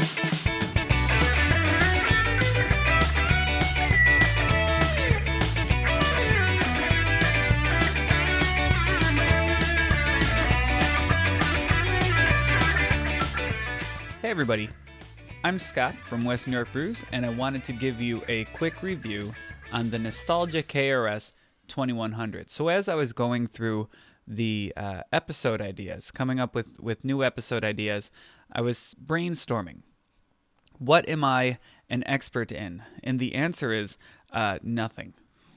Hey everybody, I'm Scott from WNYBrews, and I wanted to give you a quick review on the nostalgia KRS 2100. So as I was going through the episode ideas, coming up with new episode ideas, I was brainstorming. What am I an expert in? And the answer is nothing,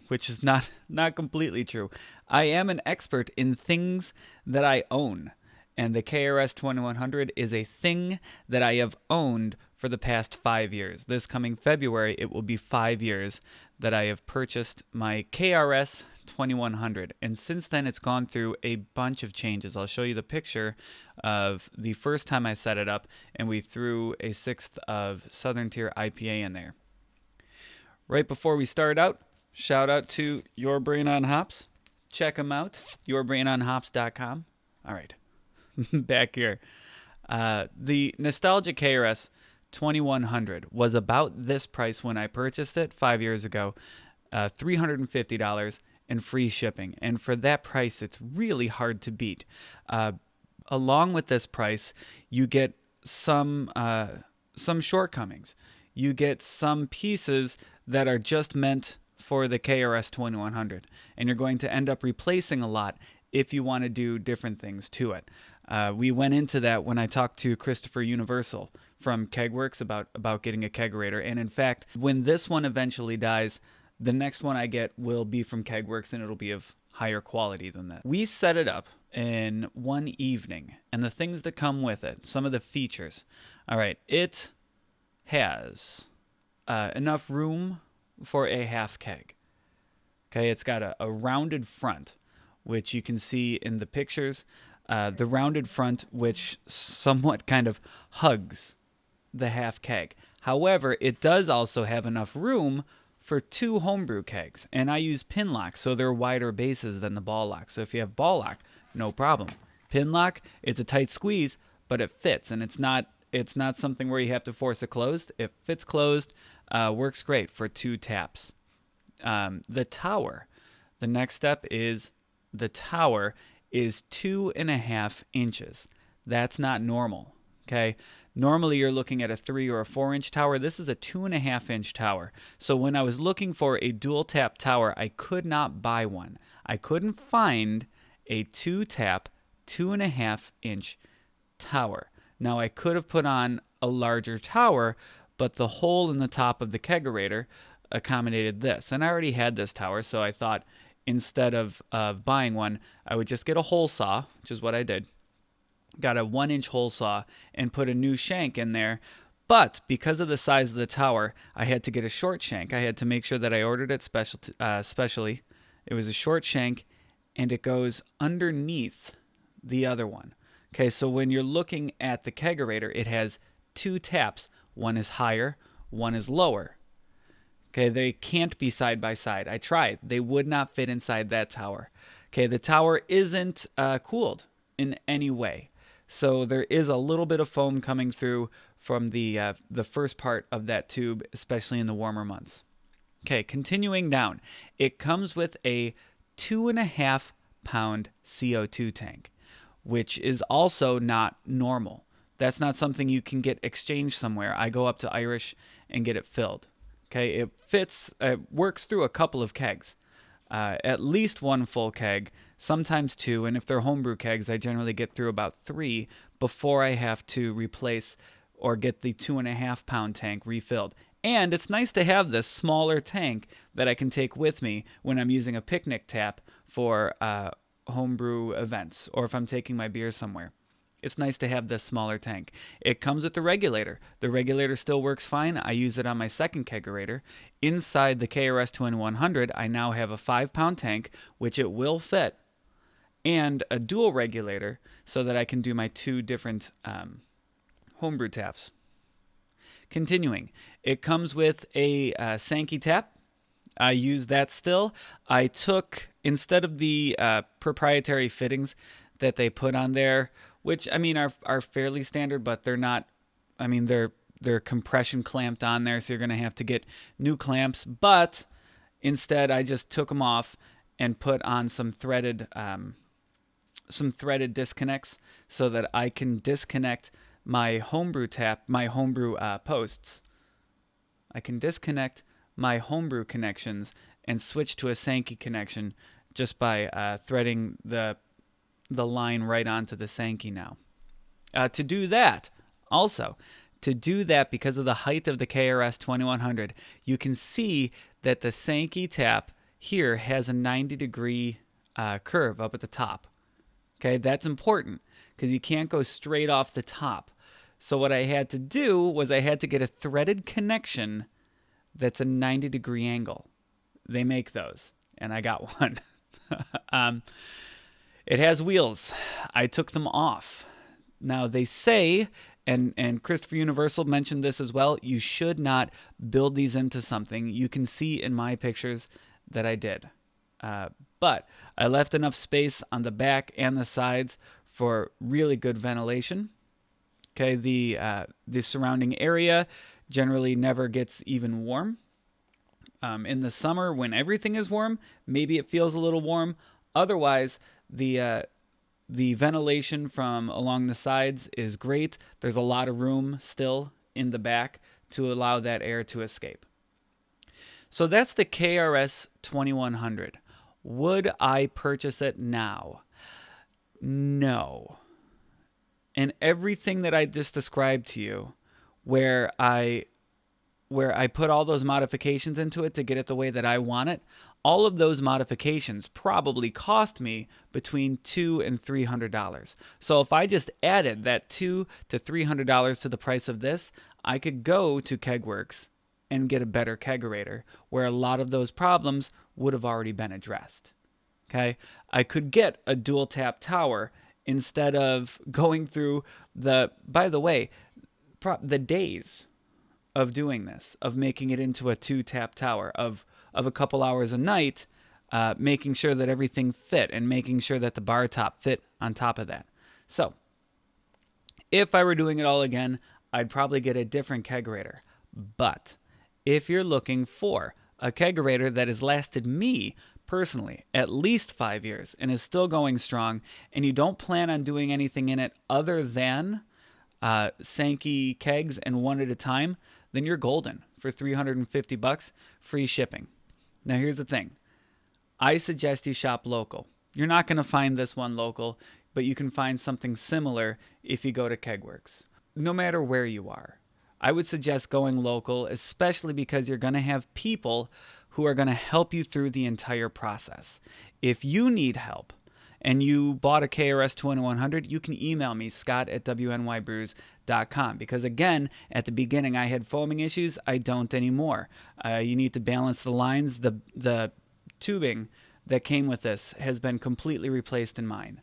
which is not completely true. I am an expert in things that I own. And the KRS 2100 is a thing that I have owned for the past 5 years. This coming February, it will be 5 years that I have purchased my KRS 2100. And since then, it's gone through a bunch of changes. I'll show you the picture of the first time I set it up, and we threw a 1/6 of Southern Tier IPA in there. Right before we start out, shout out to Your Brain on Hops. Check them out, yourbrainonhops.com. All right. Back here. The nostalgia KRS 2100 was about this price when I purchased it 5 years ago, $350 and free shipping. And for that price, it's really hard to beat. Along with this price, you get some shortcomings. You get some pieces that are just meant for the KRS 2100, and you're going to end up replacing a lot if you want to do different things to it. We went into that when I talked to Christopher Universal from Kegworks about getting a Kegerator. And in fact, when this one eventually dies, the next one I get will be from Kegworks, and it'll be of higher quality than that. We set it up in one evening, and the things that come with it, some of the features. All right, it has enough room for a half keg. Okay, it's got a rounded front, which you can see in the pictures. The rounded front, which somewhat kind of hugs the half keg. However, it does also have enough room for 2 homebrew kegs, and I use pin lock, so they're wider bases than the ball lock. So if you have ball lock, no problem. Pin lock, it's a tight squeeze, but it fits, and it's not something where you have to force it closed. It fits closed, works great for 2 taps. The tower, the next step is the tower is 2.5 inches. That's not normal, okay? Normally you're looking at a 3 or a 4 inch tower. This is a 2.5 inch tower. So when I was looking for a dual tap tower, I could not buy one. I couldn't find a 2-tap, 2.5 inch tower. Now I could have put on a larger tower, but the hole in the top of the Kegerator accommodated this. And I already had this tower, so I thought, instead of buying one, I would just get a hole saw, which is what I did. Got a 1-inch hole saw and put a new shank in there. But because of the size of the tower, I had to get a short shank. I had to make sure that I ordered it specially. It was a short shank, and it goes underneath the other one. Okay, so when you're looking at the Kegerator, it has 2 taps. One is higher, one is lower. Okay, they can't be side by side. I tried. They would not fit inside that tower. Okay, the tower isn't cooled in any way. So there is a little bit of foam coming through from the first part of that tube, especially in the warmer months. Okay, continuing down. It comes with a 2.5 pound CO2 tank, which is also not normal. That's not something you can get exchanged somewhere. I go up to Irish and get it filled. Okay, it fits, it works through a couple of kegs, at least 1 full keg, sometimes 2, and if they're homebrew kegs, I generally get through about 3 before I have to replace or get the 2.5 pound tank refilled. And it's nice to have this smaller tank that I can take with me when I'm using a picnic tap for homebrew events, or if I'm taking my beer somewhere. It's nice to have this smaller tank. It comes with the regulator. The regulator still works fine. I use it on my second Kegerator. Inside the KRS 2100, I now have a 5 pound tank, which it will fit, and a dual regulator so that I can do my 2 different homebrew taps. Continuing, it comes with a Sankey tap. I use that still. I took, instead of the proprietary fittings that they put on there, which I mean are fairly standard, but they're not. I mean they're they're compression clamped on there, so you're going to have to get new clamps. But instead, I just took them off and put on some threaded disconnects so that I can disconnect my homebrew posts. I can disconnect my homebrew connections and switch to a Sankey connection just by threading the line right onto the Sankey now. To do that, because of the height of the KRS 2100, you can see that the Sankey tap here has a 90-degree curve up at the top. Okay, that's important because you can't go straight off the top. So what I had to do was I had to get a threaded connection that's a 90-degree angle. They make those, and I got one. It has wheels. I took them off. Now they say, and Christopher Universal mentioned this as well, you should not build these into something. You can see in my pictures that I did. But I left enough space on the back and the sides for really good ventilation. Okay, the surrounding area generally never gets even warm. In the summer, when everything is warm, maybe it feels a little warm. Otherwise, the ventilation from along the sides is great. There's a lot of room still in the back to allow that air to escape. So that's the KRS 2100. Would I purchase it now? No. And everything that I just described to you, where I put all those modifications into it to get it the way that I want it, all of those modifications probably cost me between $200 and $300. So if I just added that $200 to $300 to the price of this, I could go to Kegworks and get a better Kegerator, where a lot of those problems would have already been addressed. Okay, I could get a dual tap tower instead of going through the days of doing this, of making it into a 2-tap tower, of a couple hours a night, making sure that everything fit and making sure that the bar top fit on top of that. So if I were doing it all again, I'd probably get a different Kegerator. But if you're looking for a Kegerator that has lasted me personally at least 5 years and is still going strong, and you don't plan on doing anything in it other than Sankey kegs and one at a time, then you're golden for $350, free shipping. Now here's the thing. I suggest you shop local. You're not going to find this one local, but you can find something similar if you go to Kegworks. No matter where you are, I would suggest going local, especially because you're going to have people who are going to help you through the entire process. If you need help and you bought a KRS 2100, you can email me, scott@WNYBrews.com. Because again, at the beginning, I had foaming issues. I don't anymore. You need to balance the lines. The tubing that came with this has been completely replaced in mine.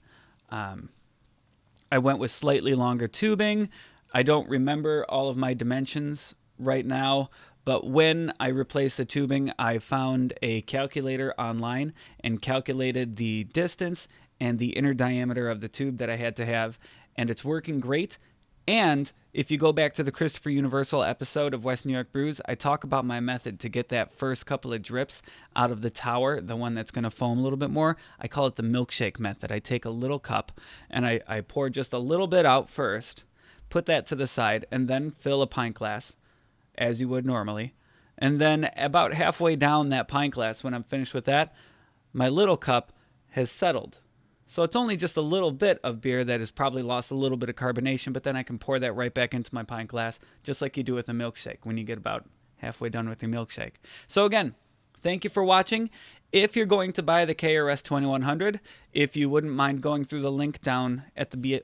I went with slightly longer tubing. I don't remember all of my dimensions right now, but when I replaced the tubing, I found a calculator online and calculated the distance and the inner diameter of the tube that I had to have, and it's working great. And if you go back to the Christopher Universal episode of West New York Brews, I talk about my method to get that first couple of drips out of the tower, the one that's going to foam a little bit more. I call it the milkshake method. I take a little cup and I pour just a little bit out first, put that to the side, and then fill a pint glass as you would normally. And then about halfway down that pint glass, when I'm finished with that, my little cup has settled. So it's only just a little bit of beer that has probably lost a little bit of carbonation, but then I can pour that right back into my pint glass, just like you do with a milkshake when you get about halfway done with your milkshake. So again, thank you for watching. If you're going to buy the KRS 2100, if you wouldn't mind going through the link down at the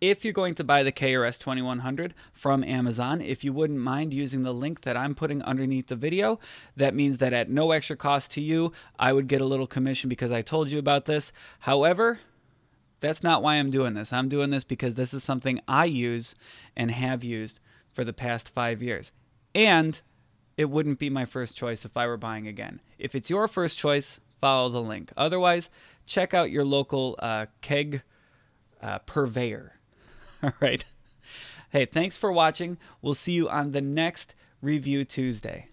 if you're going to buy the KRS 2100 from Amazon, if you wouldn't mind using the link that I'm putting underneath the video, that means that at no extra cost to you, I would get a little commission because I told you about this. However, that's not why I'm doing this. I'm doing this because this is something I use and have used for the past 5 years. And it wouldn't be my first choice if I were buying again. If it's your first choice, follow the link. Otherwise, check out your local keg purveyor. All right. Hey, thanks for watching. We'll see you on the next Review Tuesday.